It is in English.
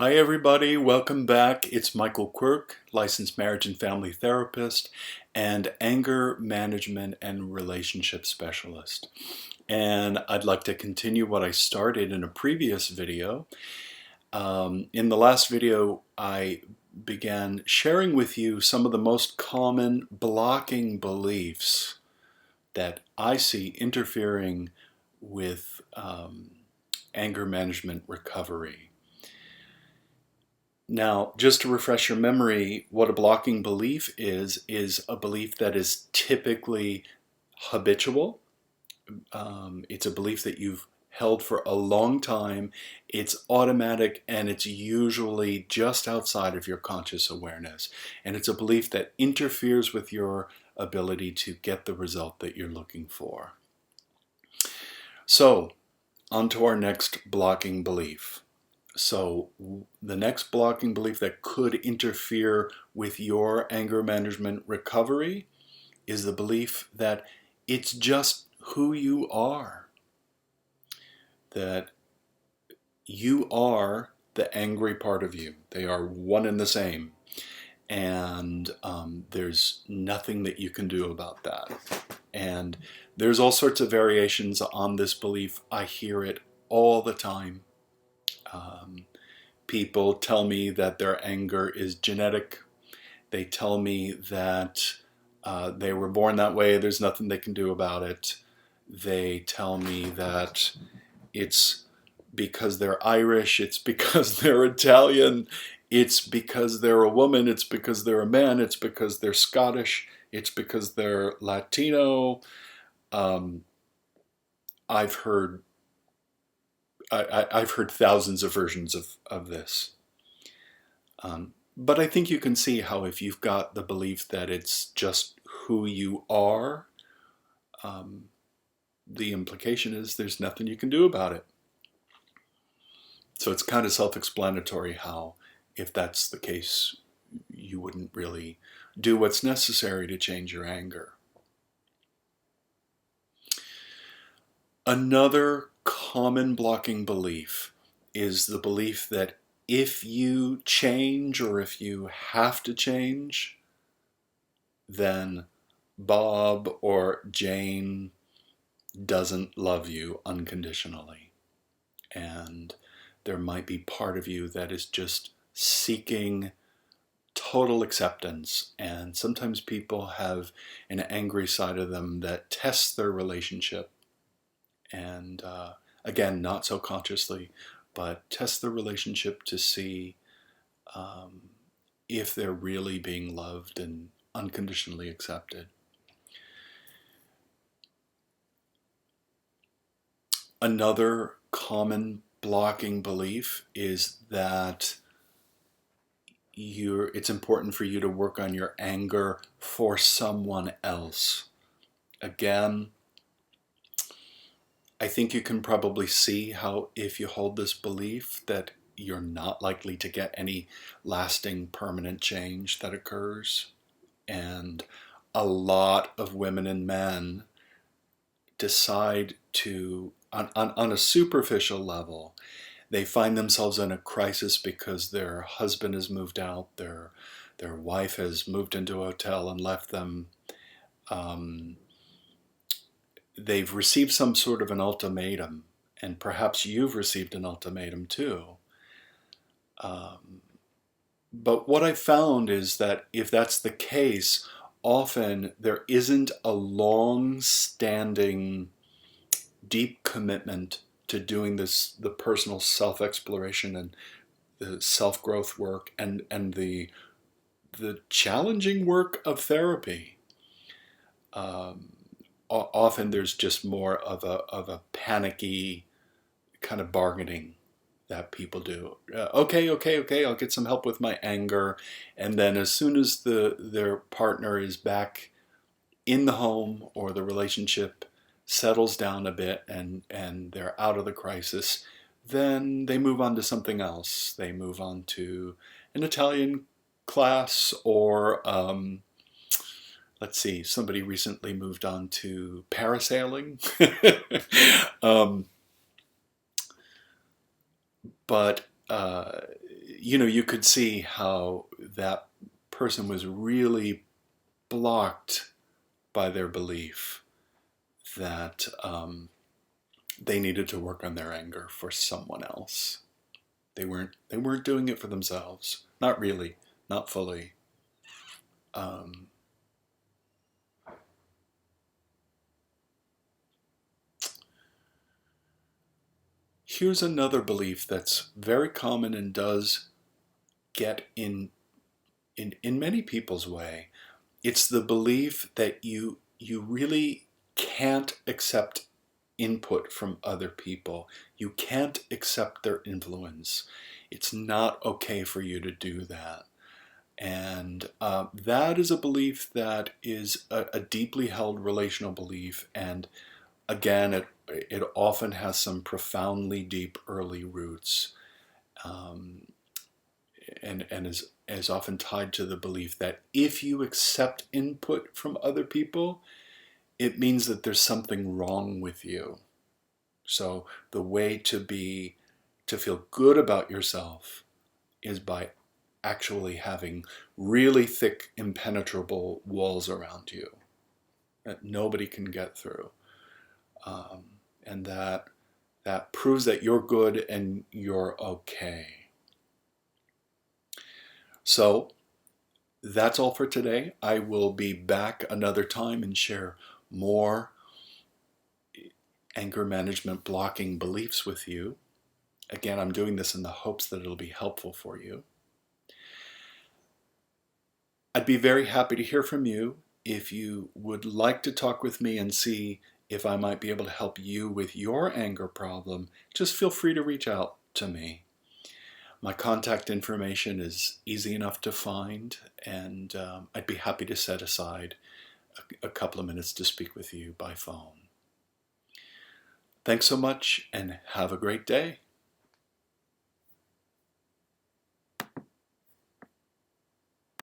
Hi everybody, welcome back. It's Michael Quirke, licensed marriage and family therapist and anger management and relationship specialist. And I'd like to continue what I started in a previous video. In the last video, I began sharing with you some of the most common blocking beliefs that I see interfering with anger management recovery. Now, just to refresh your memory, what a blocking belief is a belief that is typically habitual. It's a belief that you've held for a long time. It's automatic and it's usually just outside of your conscious awareness. And it's a belief that interferes with your ability to get the result that you're looking for. So, on to our next blocking belief. So the next blocking belief that could interfere with your anger management recovery is the belief that it's just who you are. That you are the angry part of you. They are one and the same. And there's nothing that you can do about that. And there's all sorts of variations on this belief. I hear it all the time. People tell me that their anger is genetic. They tell me that they were born that way, there's nothing they can do about it. They tell me that it's because they're Irish, it's because they're Italian, it's because they're a woman, it's because they're a man, it's because they're Scottish, it's because they're Latino. I've heard I've heard thousands of versions of this. But I think you can see how if you've got the belief that it's just who you are, the implication is there's nothing you can do about it. So it's kind of self-explanatory how, if that's the case, you wouldn't really do what's necessary to change your anger. Another common blocking belief is the belief that if you change or if you have to change, then Bob or Jane doesn't love you unconditionally. And there might be part of you that is just seeking total acceptance. And sometimes people have an angry side of them that tests their relationship. And again, not so consciously, but test the relationship to see if they're really being loved and unconditionally accepted. Another common blocking belief is that it's important for you to work on your anger for someone else. Again, I think you can probably see how if you hold this belief that you're not likely to get any lasting permanent change that occurs. And a lot of women and men decide to, on a superficial level, they find themselves in a crisis because their husband has moved out, their wife has moved into a hotel and left them. They've received some sort of an ultimatum, and perhaps you've received an ultimatum too. But what I found is that if that's the case, often there isn't a long-standing, deep commitment to doing the personal self-exploration and the self-growth work and the challenging work of therapy. Often there's just more of a panicky kind of bargaining that people do. Okay, I'll get some help with my anger, and then as soon as their partner is back in the home or the relationship settles down a bit and they're out of the crisis, then they move on to something else. They move on to an Italian class, or let's see, somebody recently moved on to parasailing. But you could see how that person was really blocked by their belief that they needed to work on their anger for someone else. They weren't doing it for themselves. Not really, not fully. Um, Here's another belief that's very common and does get in many people's way. It's the belief that you really can't accept input from other people. You can't accept their influence. It's not okay for you to do that. And that is a belief that is a deeply held relational belief. And again, it often has some profoundly deep early roots, um, and is often tied to the belief that if you accept input from other people, it means that there's something wrong with you. So the way to feel good about yourself is by actually having really thick, impenetrable walls around you that nobody can get through, um, and that proves that you're good and you're okay. So that's all for today. I will be back another time and share more anger management blocking beliefs with you. Again, I'm doing this in the hopes that it'll be helpful for you. I'd be very happy to hear from you. If you would like to talk with me and see if I might be able to help you with your anger problem, just feel free to reach out to me. My contact information is easy enough to find, and I'd be happy to set aside a couple of minutes to speak with you by phone. Thanks so much, and have a great day.